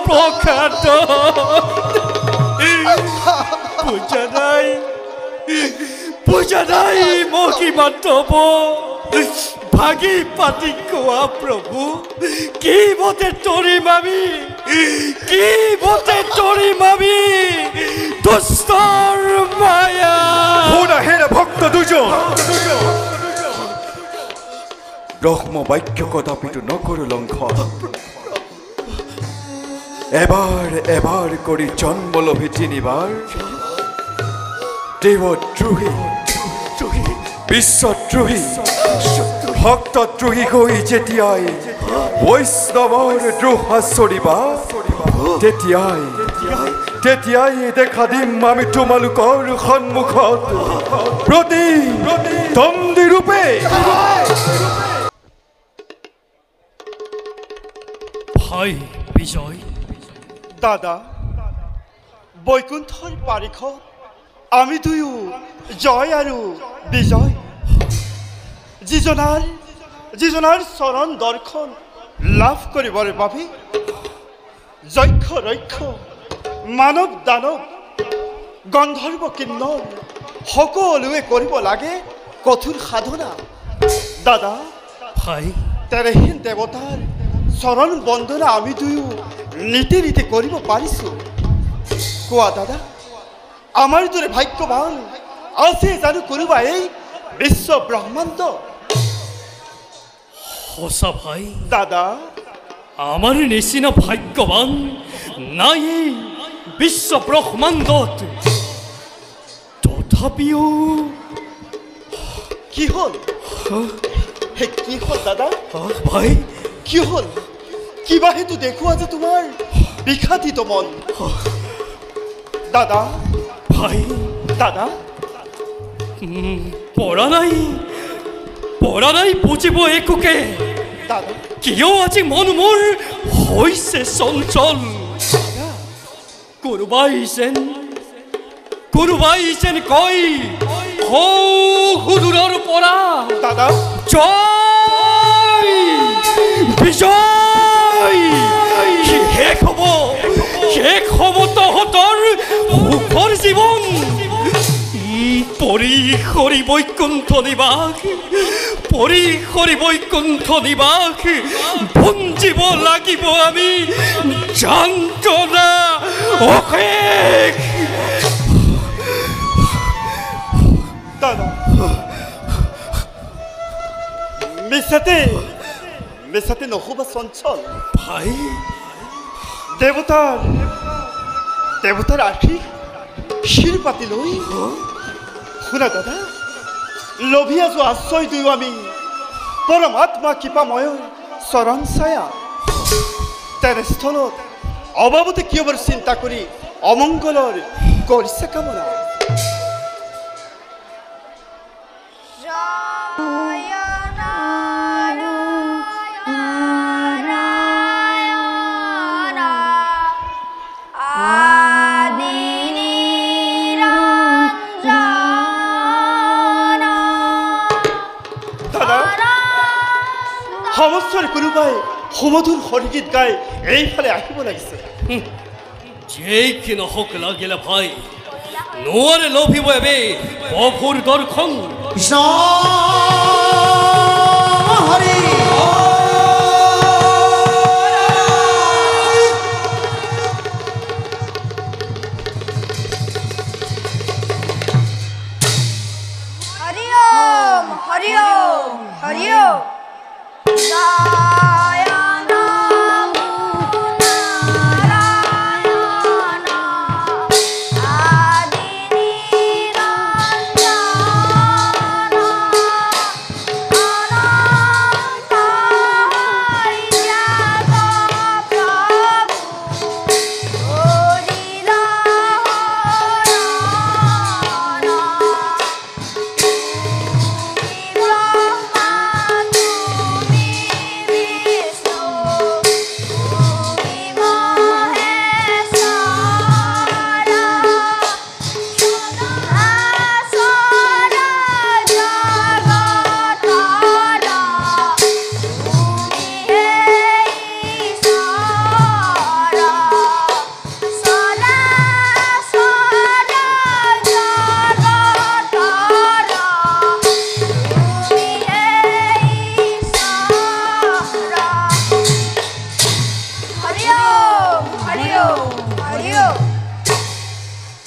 প্ৰখ্যাত পূজা নাই মহিমাতব ভাগি পাতি কোৱা প্ৰভু কি বতে তৰিম আমি কি বতে তৰিম আমি দুষ্টৰ মায়া শুনা হেৰে ভক্ত দুজন ব্ৰহ্ম বাক্য কদাপিতো নকৰো লংঘন এবাৰ এবাৰ কৰি জন্ম লভি তিনিবাৰ দেৱদ্ৰোহী বিশ্বদ্ৰোহী ভক্তদ্ৰোহী হৈ যেতিয়াই বৈষ্ণৱৰ দ্ৰোহা চৰিবা তেতিয়াই দেখা দিম আমি তোমালোকৰ সন্মুখত প্ৰতিদ্বন্দ্বী ৰূপে ভাই বিজয় দাদা বৈকুণ্ঠৰ পাৰিখত আমি দুয়ো জয় আৰু বিজয় যিজনাৰ চৰণ দৰ্শন লাভ কৰিবৰ বাবে যক্ষ ৰক্ষ মানৱ দানৱ গন্ধৰ্ব কিন্নৰ সকলোৱে কৰিব লাগে কঠোৰ সাধনা দাদা ভাই তেৰেহীন দেৱতাৰ চৰণ বন্দনা আমি দুয়ো নীতি নীতি কৰিব পাৰিছো কোৱা দাদা আমাৰ দৰে ভাগ্যৱান আছে জানো কোনোবা এই বিশ্ব ব্ৰহ্মাণ্ড সঁচা ভাই দাদা আমাৰ নিচিনা ভাগ্যবান নাই এই বিশ্ব ব্ৰহ্মাণ্ডত তথাপিও কি হ'ল কি হ'ল দাদা ভাই কি হ'ল কিবা হেতু দেখুৱা যে তোমাৰ বিখাতিত মন দাদা ভাই দাদা পড়া নাই বুজিব একোকে দাদা কিয় আজি মন মোৰ হৈছে চঞ্চল কোনোবাই যেন কয় সুদূৰৰ পৰা দাদা জয় বিজয় শেষ হ'ব তহঁতৰ সুখৰ জীৱন পৰিসৰি বৈকুণ্ঠ নিবাস ভুঞ্জিব লাগিব আমি যন্ত্ৰণা অশেষ দাদা মিছাতে নহ'বা চঞ্চল ভাই দেৱতাৰ আশীষ শিৰ পাতি লৈ শুনা দাদা লভি আছো আশ্ৰয় দিওঁ আমি পৰমাত্মা কৃপাময়ৰ চৰণ ছায়া তেনেস্থলত অবাবতে কিয়বাৰ চিন্তা কৰি অমংগলৰ কৰিছে কামনা সমস্যাৰ কোনোবাই সুমধুৰ হৰিগীত গাই এইফালে আহিব লাগিছে যেই কি নহওক লাগিলে ভাই নোৱাৰে লভিব এবে অভুৰ দৰ্শন কৃষ্ণ হৰি হৰি ওম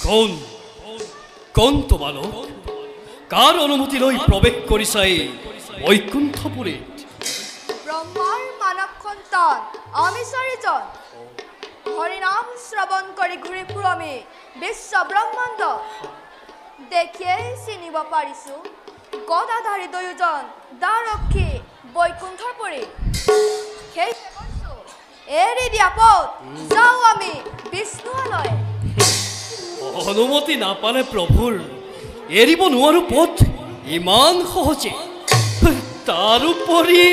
কোন কোন তোমালোক কাৰ অনুমতি লৈ প্ৰৱেশ কৰিছা এই বৈকুণ্ঠপুৰী ব্ৰহ্মাৰ মানৱ সন্তান আমি চাৰিজন হৰিনাম শ্ৰৱণ কৰি ঘূৰি ফুৰো আমি বিশ্ব ব্ৰহ্মাণ্ড দেখিয়েই চিনিব পাৰিছো গদাধাৰী দুয়োজন দ্বাৰক্ষী বৈকুণ্ঠপুৰী সেই এৰি দিয়া পথ যাওঁ আমি বিষ্ণুলৈ অনুমতি নাপালে প্ৰভুৰ এৰিব নোৱাৰো পথ ইমান সহজে তাৰোপৰি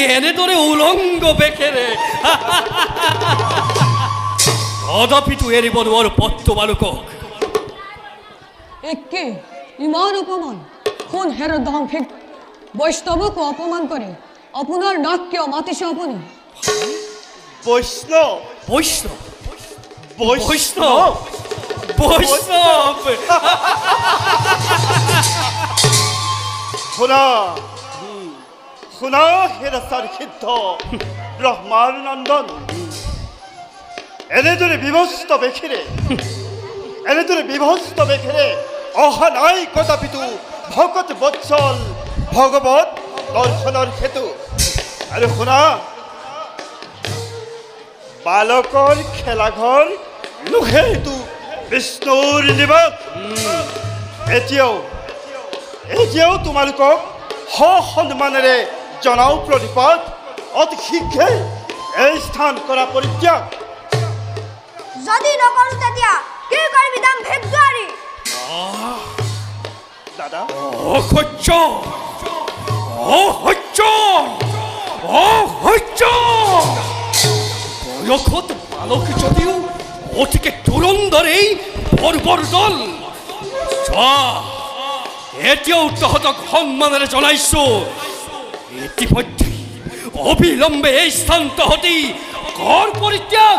এনেদৰে উলংগ বেখেৰে কদাপিতো এৰিব নোৱাৰো পথ তোমালোকক একে ইমান অপমান কোন হেৰদম ফিক বৈষ্ণৱকো অপমান কৰে আপোনাৰ নাক কিয় মাতিছে আপুনি বৈষ্ণৱ বৈষ্ণৱ বৈষ্ণৱ বৈষ্ণৱ শুনা শুনা হেৰাচাৰ সিদ্ধ ব্ৰহ্মাৰ নন্দন এনেদৰে বিভস্ত বেখেৰে অহা নাই কদাপিতো ভকত বৎসল ভগৱত দৰ্শনৰ হেতু আৰু শুনা বালকৰ খেলাঘৰ লোহেতু বিষ্ণুৰ নিবাস এতিয়াও তোমালোকক সন্মানেৰে জনাও প্ৰণিপাত অতি শীঘ্ৰে এই স্থান কৰা পৰিত্যাগ যদি নকৰো তেতিয়া কি কৰিবি দাম ভেগদাৰী দাদা অসহ্য অসহ্য অসহ্য বয়সত বালক যদিও অতিকে তুৰন্দৰেই বৰ্বৰ দল চোৱা এতিয়াও তহঁতক সন্মানেৰে জনাইছো ইতিমধ্যে অবিলম্বে এই স্থান তহঁতি কৰ পৰিত্যাগ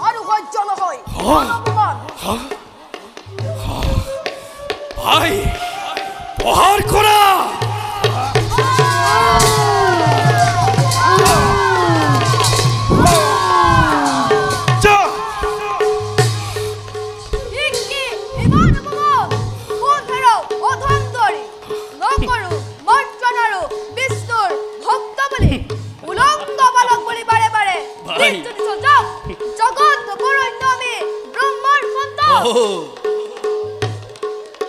আৰু সহ্য নহয় ভাই প্ৰহাৰ কৰা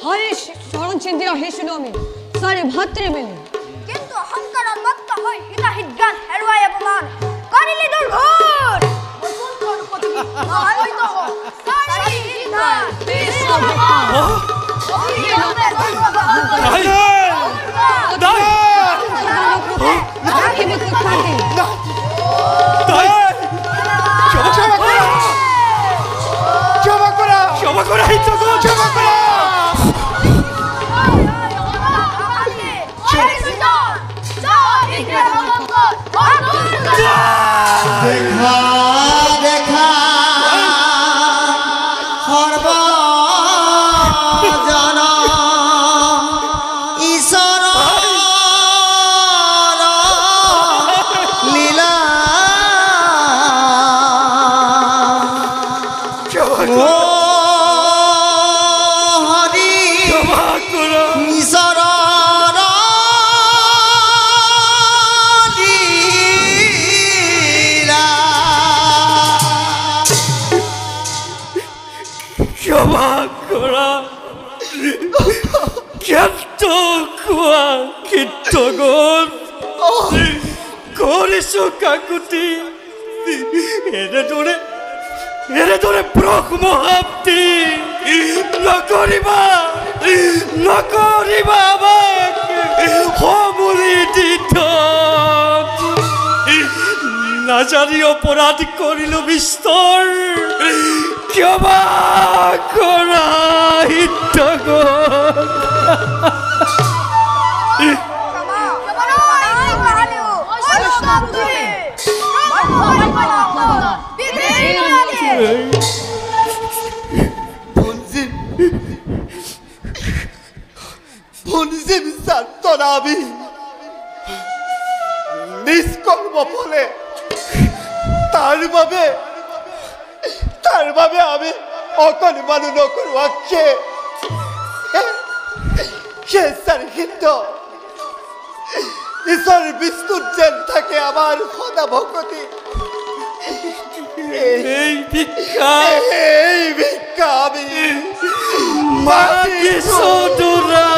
হৰে চৰণ চিন্তা আহিছিলো আমি চাৰি ভাতৃ মিলি কিন্তু অহংকাৰৰ মত্ত হৈ হিতাহিত জ্ঞান হেৰুৱাই অপমান কৰিলি দুৰ্ঘট বৈকুণ্ঠৰ প্ৰতিনিধি মহানৈত হ'ল চাৰি সিদ্ধা বিশ্ব দেখা দেখা সৰ্বজন ঈশ্বৰ লীলা ও হৰি ঈশ্বৰ ক্ষমা কৰা ক্ষেত্ৰ খোৱা কীৰ্তগত কৰিছো কাকুতি এনেদৰে ব্ৰহ্মহাপ্তি নকৰিবা আমাক সমূলি দিত নাজানি অপৰাধ কৰিলো বিস্তৰ ক্ষমা কৰা ভঞ্জিম সান্তনাবি নিষ্কৰ্ম ফলে তাৰ তাৰ বাবে আমি অকণমানো নকৰোৱাকে সেই সিদ্ধ ঈশ্বৰ বিষ্ণুত যেন থাকে আমাৰ সদা ভকতি। এই ভিক্ষা এই ভিক্ষা আমি মাগিছো তোৰা।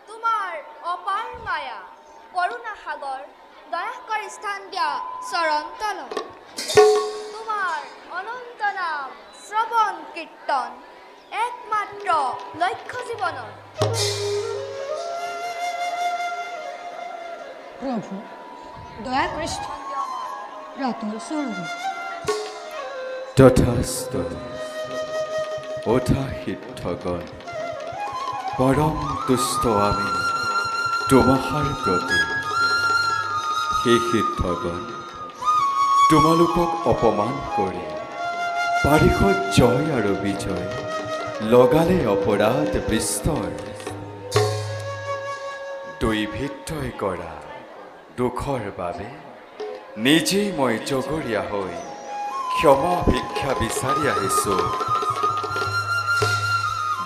তোমাৰ অপাৰ মায়া করুণা সাগর দয়া করে স্থান দিয়া চরণ তল। তোমার অনন্ত নাম শ্রবণ কীর্তন একমাত্র লক্ষ্য জীবনের। প্রভু দয়া করে স্থান দিয়া রতন চরণ। তথাস্তু ওঠা সিদ্ধগণ, পৰম তুষ্ট আমি তোমাহাৰ প্ৰতি। সেই সিদ্ধগণ তোমালোকক অপমান কৰি পাৰিষদ জয় আৰু বিজয় লগালে অপৰাধ বিস্তৰ। দৈভিত্যই কৰা দুখৰ বাবে নিজেই মই জগৰীয়া হৈ ক্ষমা ভিক্ষা বিচাৰি আহিছোঁ।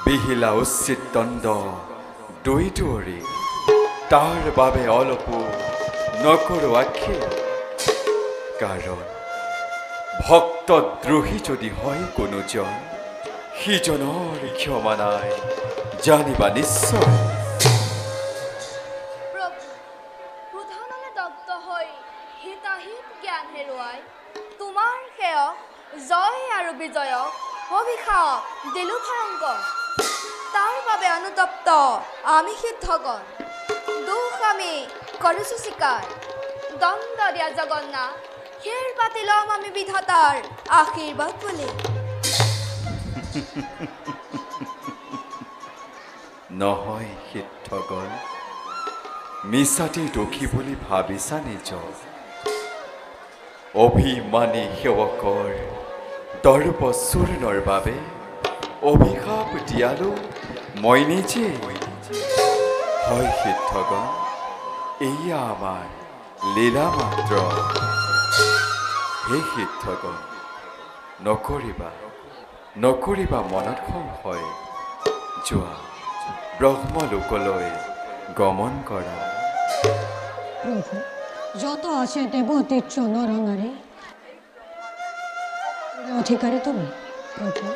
বিহিলা উচিত দণ্ড দুইটোৰে, তাৰ বাবে অলপো নকৰো আক্ষেপ। কাৰণ ভক্তদ্ৰোহী যদি হয় কোনোজন, সিজনৰ ক্ষমা নাই জানিবা নিশ্চয়। ক্ৰোধনলে দগ্ধ হৈ হিতাহিত জ্ঞান হেৰুৱাই তোমাৰ সেয়ক জয় আৰু বিজয়ক অভিশাপ দিলো ভয়ংকৰ। তাৰ বাবে অনুতপ্ত আমি সিদ্ধগণ, দুখ আমি কৰিছো স্বীকাৰ। দণ্ড দিয়া জগন্নাথ, হেৰ পাতি ল'ম আমি বিধাতাৰ আশীৰ্বাদ বুলি। নহয় সিদ্ধগণ, মিছাতে দোষী বুলি ভাবিছা নিজৰ। অভিমানী সেৱকৰ দৰ্প চূৰ্ণৰ বাবে অভিশাপ দিয়ালো মই নিজে। হয় সিদ্ধগণ, এয়া আমাৰ লীলা মাত্ৰ। হে সিদ্ধগণ, নকৰিবা মনত সংশয়। যোৱা ব্ৰহ্মলোকলৈ গমন কৰা। প্রভু যত আছে দেবতীর্য নরনারী, অধিকারী তুমি। প্রভু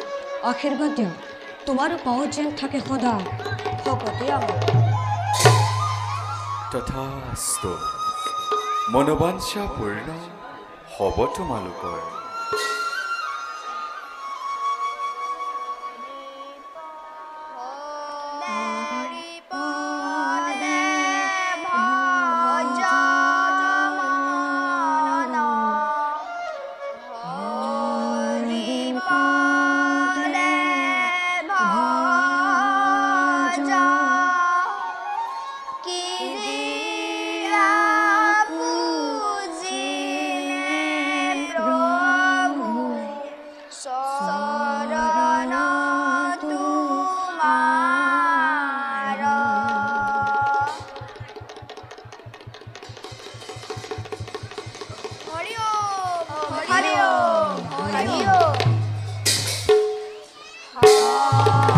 আশীর্বাদ দিও, তোমার পাও যেন থাকে সদা ভকতে আমার। তথাস্তু, মনোবাঞ্ছা পূৰ্ণ হ'ব তোমালোকৰ। Pro হরিও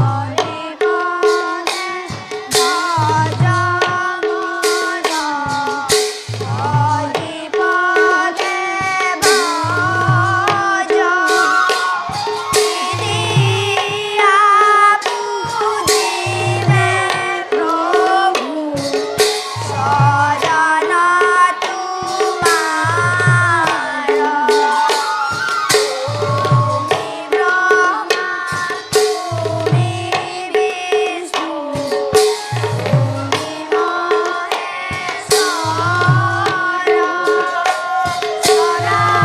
হরে বলে ভজা মনা হরি বলে ভজা দিয়া পুজিবে প্রভু শরণ তোমার তুমি ব্রহ্মা তুমি বিষ্ণু তুমি মহেশ্বর সরাসর জগতর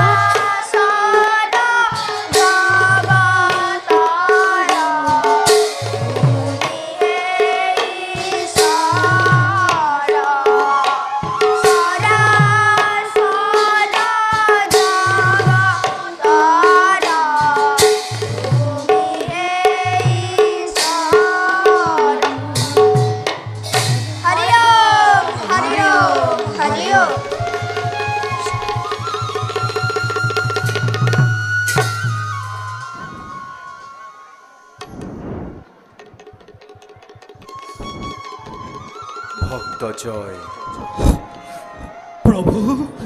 ভক্ত জয় প্রভু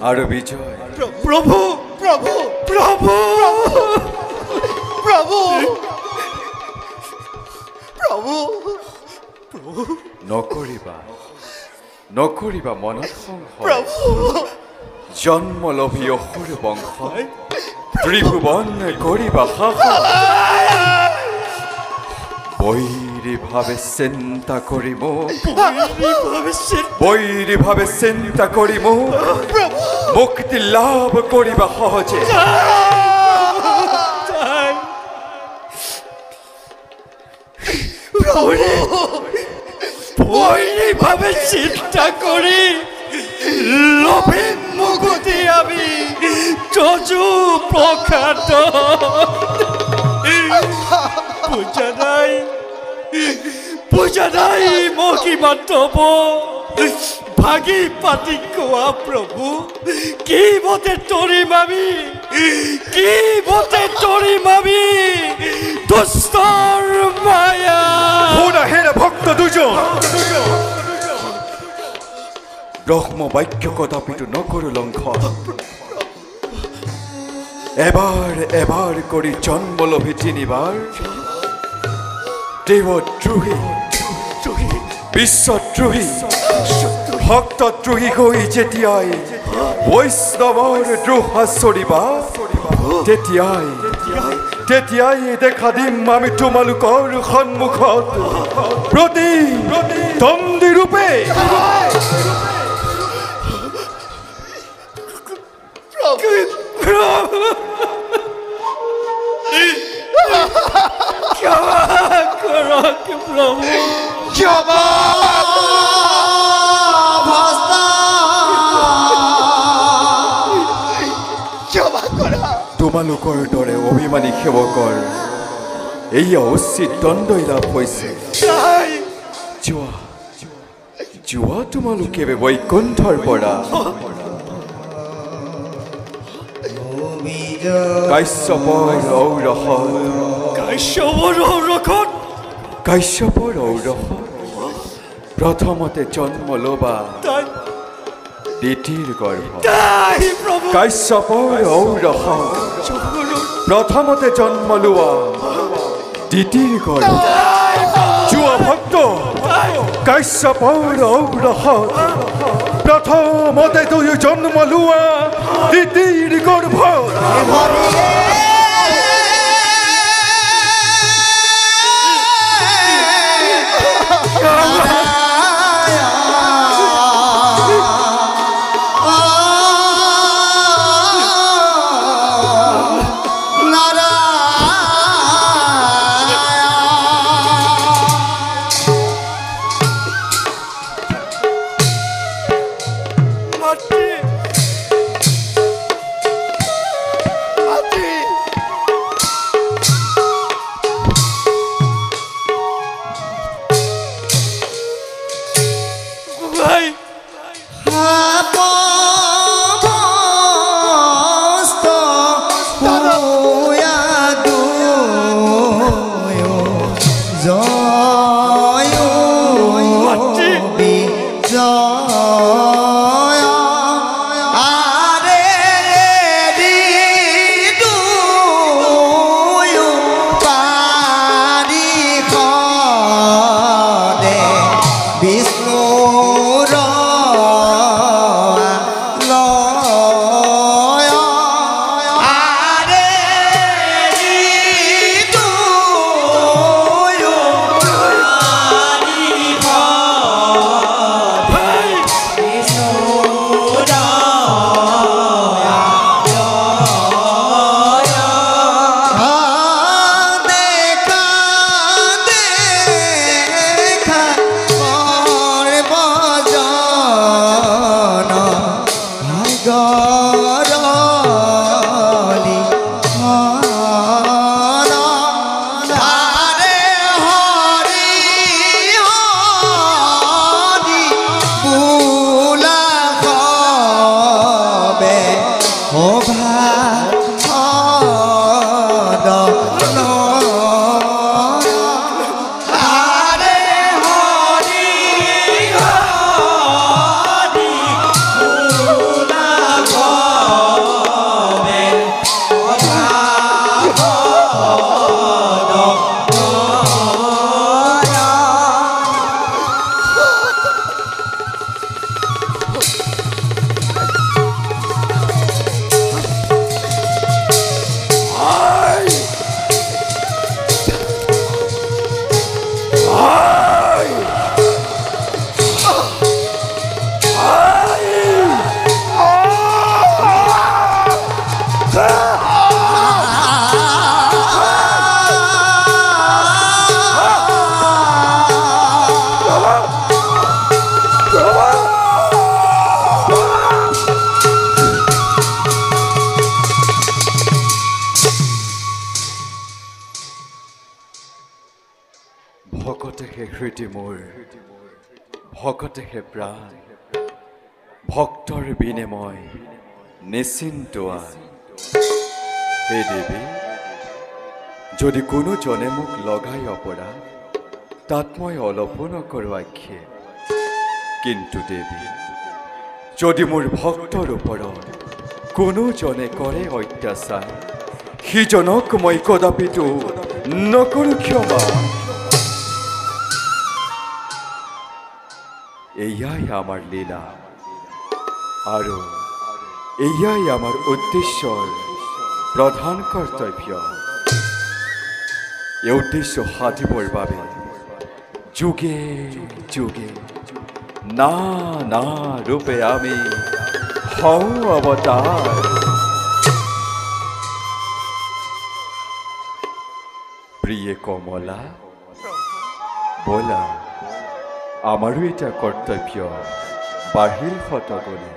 আর বিজয় প্রভু প্রভু প্রভু প্রভু প্রভু নকৰিবা মনত সংশয় প্ৰভু জন্ম লভি অসুৰ বংশ ত্ৰিভুৱন কৰিবা বৈৰী ভাৱে চিন্তা কৰি মোক মুক্তি লাভ কৰিবা সহজে ভাবে চিন্তা কৰি লোভে মুকুতি আমি যজু প্ৰখ্যাত পূজা নাই মহিমা তব ভাগি পাতি কোৱা প্ৰভু কি মতে তৰিম আমি দুষ্টৰ মায়া শুনা হেৰে ভক্ত দুজন ব্ৰহ্ম বাক্য কদাপিতো নকৰো লংঘন এবাৰ কৰি জন্ম লভি তিনিবাৰ দেৱদ্ৰোহী বিশ্বদ্ৰোহী ভক্তদ্ৰোহী হৈ যেতিয়াই বৈষ্ণৱৰ দ্ৰোহা চৰিবা তেতিয়াই দেখা দিম আমি তোমালোকৰ সন্মুখত প্ৰতিদ্বন্দ্বী ৰূপে তোমালোকৰ দৰে অভিমানী সেৱকৰ এয়া উচিত দণ্ডই লাভ হৈছে যোৱা তোমালোকে বৈকুণ্ঠৰ পৰা কাশ্যপৰ ঔৰসত প্ৰথমতে জন্ম ল'বা দিতিৰ গৰ্ভ কাশ্যপৰ ঔৰসত প্ৰথমতে জন্ম লোৱা দিতিৰ গৰ্ভ যোৱা ভক্ত কাশ্যপৰ ঔৰসত প্ৰথমতে দুয়ো জন্ম লোৱা দিতিৰ গৰ্ভ গৰলি ধাৰে হৰি হৰি বুলা হবে ও ভকতেহে হৃদয় মোৰ ভকতেহে প্ৰাণ ভক্তৰ বিনিময় নিশ্চিন্তোৱা হে দেৱী যদি কোনো জনে মোক লগাই অপৰাধ তাত মই অলপো নকৰোঁ আক্ষেপ কিন্তু দেৱী যদি মোৰ ভক্তৰ ওপৰত কোনো জনে কৰে অত্যাচাৰ সিজনক মই কদাপিতো নকৰোঁ ক্ষমা এয়াই আমাৰ লীলা আৰু এয়াই আমাৰ উদ্দেশ্যৰ প্ৰধান কৰ্তব্য এই উদ্দেশ্য সাধিবৰ বাবে যুগে যুগে না না ৰূপে আমি হওঁ অৱতাৰ প্ৰিয়ে কমলা বলা আমাৰো এটা কৰ্তব্য বাহিৰ শতগুণে